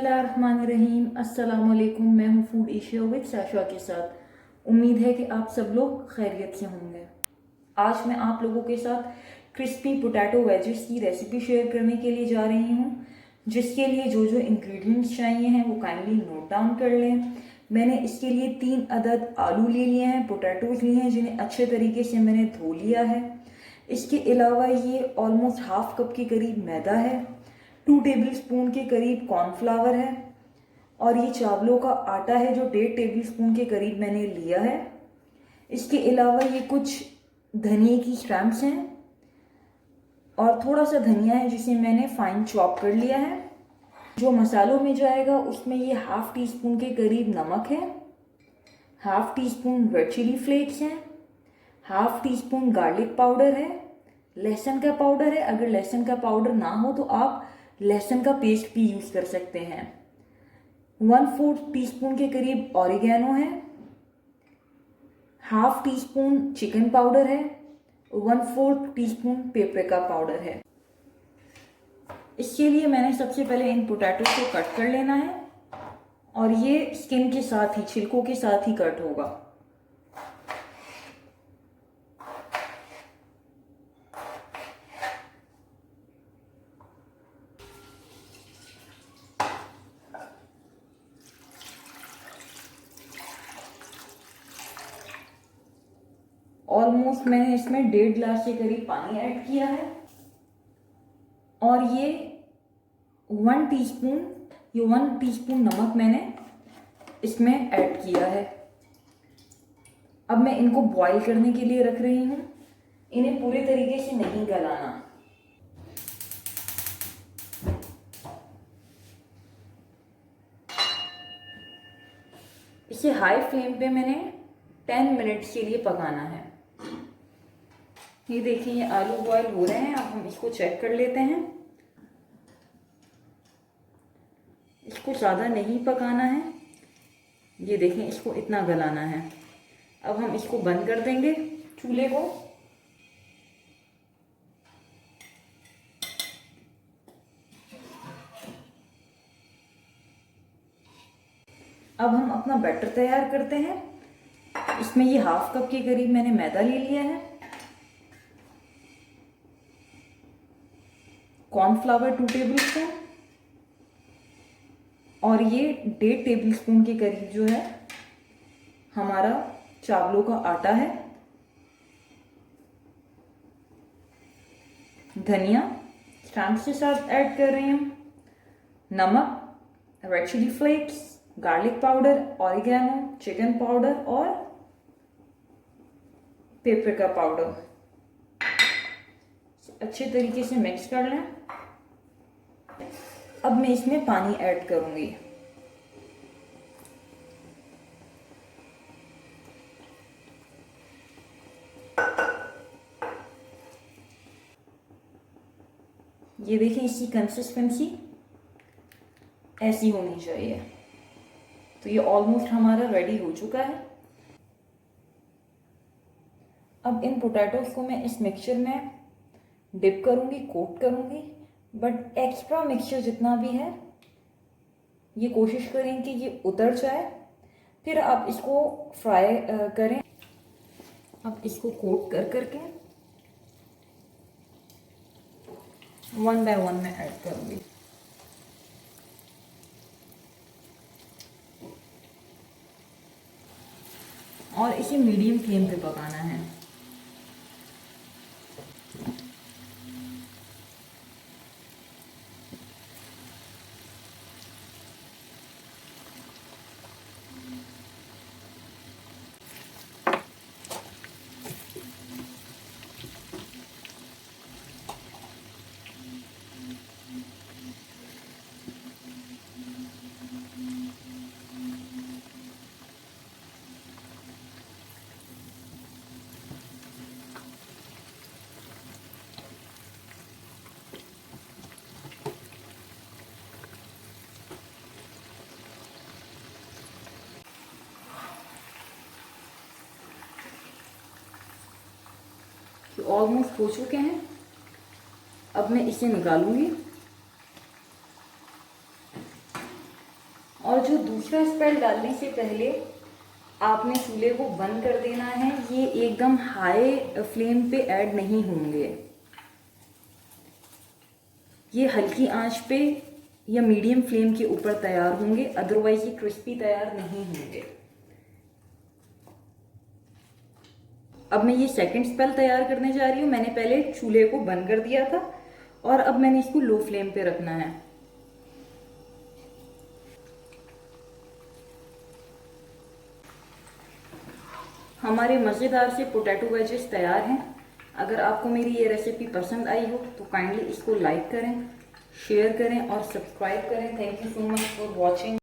बिस्मिल्लाहिर्रहमानिर्रहीम। अस्सलाम वालेकुम। मैं हूँ फूड एशिया विद साशा के साथ। उम्मीद है कि आप सब लोग खैरियत से होंगे। आज मैं आप लोगों के साथ क्रिस्पी पोटैटो वेजेस की रेसिपी शेयर करने के लिए जा रही हूँ, जिसके लिए जो जो इंग्रेडिएंट्स चाहिए हैं वो काइंडली नोट डाउन कर लें। मैंने इसके लिए 3 अदद आलू ले लिए हैं, पोटैटोज लिए हैं, जिन्हें अच्छे तरीके से मैंने धो लिया है। इसके अलावा ये ऑलमोस्ट हाफ कप के करीब मैदा है, 2 टेबल स्पून के करीब कॉर्नफ्लावर है और ये चावलों का आटा है जो 1.5 टेबल स्पून के करीब मैंने लिया है। इसके अलावा ये कुछ धनिए की स्टैम्प्स हैं और थोड़ा सा धनिया है जिसे मैंने फाइन चॉप कर लिया है। जो मसालों में जाएगा उसमें ये हाफ टी स्पून के करीब नमक है, half teaspoon red chilli flakes हैं, half teaspoon garlic powder है, लहसुन का पाउडर है। अगर लहसुन का पाउडर ना हो तो आप लहसुन का पेस्ट भी यूज कर सकते हैं। 1/4 टीस्पून के करीब ऑरिगेनो है, half tea spoon chicken powder है, 1/4 टीस्पून पेपरिका पाउडर है। इसके लिए मैंने सबसे पहले इन पोटैटो को कट कर लेना है और ये स्किन के साथ ही, छिलकों के साथ ही कट होगा। ऑलमोस्ट मैंने इसमें 1.5 गिलास के करीब पानी ऐड किया है और ये 1 टीस्पून नमक मैंने इसमें ऐड किया है। अब मैं इनको बॉईल करने के लिए रख रही हूँ। इन्हें पूरे तरीके से नहीं गलाना। इसे हाई फ्लेम पे मैंने 10 मिनट्स के लिए पकाना है। ये देखिए ये आलू बॉईल हो रहे हैं। अब हम इसको चेक कर लेते हैं। इसको ज़्यादा नहीं पकाना है, ये देखें इसको इतना गलाना है। अब हम इसको बंद कर देंगे चूल्हे को। अब हम अपना बैटर तैयार करते हैं। इसमें ये हाफ कप के करीब मैंने मैदा ले लिया है, कॉर्नफ्लावर 2 टेबल स्पून और ये 1.5 टेबल स्पून के करीब जो है हमारा चावलों का आटा है। धनिया स्टैम्प्स के साथ ऐड कर रही हूँ, नमक, red chilli flakes, garlic powder, oregano, chicken powder और पेपरिका पाउडर। अच्छे तरीके से मिक्स कर लें। अब मैं इसमें पानी ऐड करूंगी। ये देखिए इसकी कंसिस्टेंसी ऐसी होनी चाहिए। तो ये ऑलमोस्ट हमारा रेडी हो चुका है। अब इन पोटैटोज को मैं इस मिक्सचर में डिप करूंगी, कोट करूंगी, बट एक्स्ट्रा मिक्सचर जितना भी है ये कोशिश करें कि ये उतर जाए, फिर आप इसको फ्राई करें। अब इसको कोट कर करके 1 बाय 1 में ऐड करूंगी। और इसे मीडियम फ्लेम पे पकाना है। तो ऑलमोस्ट हो चुके हैं। अब मैं इसे निकालूंगी। और जो दूसरा स्पेल डालने से पहले आपने चूल्हे को बंद कर देना है। ये एकदम हाई फ्लेम पे ऐड नहीं होंगे, ये हल्की आंच पे या मीडियम फ्लेम के ऊपर तैयार होंगे, अदरवाइज ये क्रिस्पी तैयार नहीं होंगे। अब मैं ये सेकंड स्पेल तैयार करने जा रही हूँ। मैंने पहले चूल्हे को बंद कर दिया था और अब मैंने इसको लो फ्लेम पे रखना है। हमारे मज़ेदार से पोटैटो वेजेस तैयार हैं। अगर आपको मेरी ये रेसिपी पसंद आई हो तो काइंडली इसको लाइक करें, शेयर करें और सब्सक्राइब करें। Thank you so much for watching.